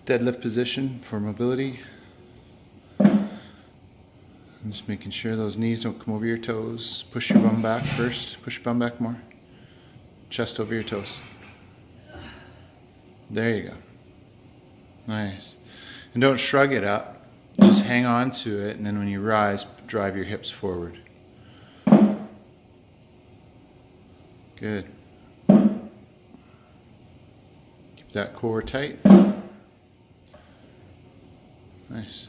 deadlift position for mobility. I'm just making sure those knees don't come over your toes. Push your bum back first. Push your bum back more. Chest over your toes. There you go. Nice. And don't shrug it up. Just hang on to it, and then when you rise, drive your hips forward. Good. Keep that core tight. Nice.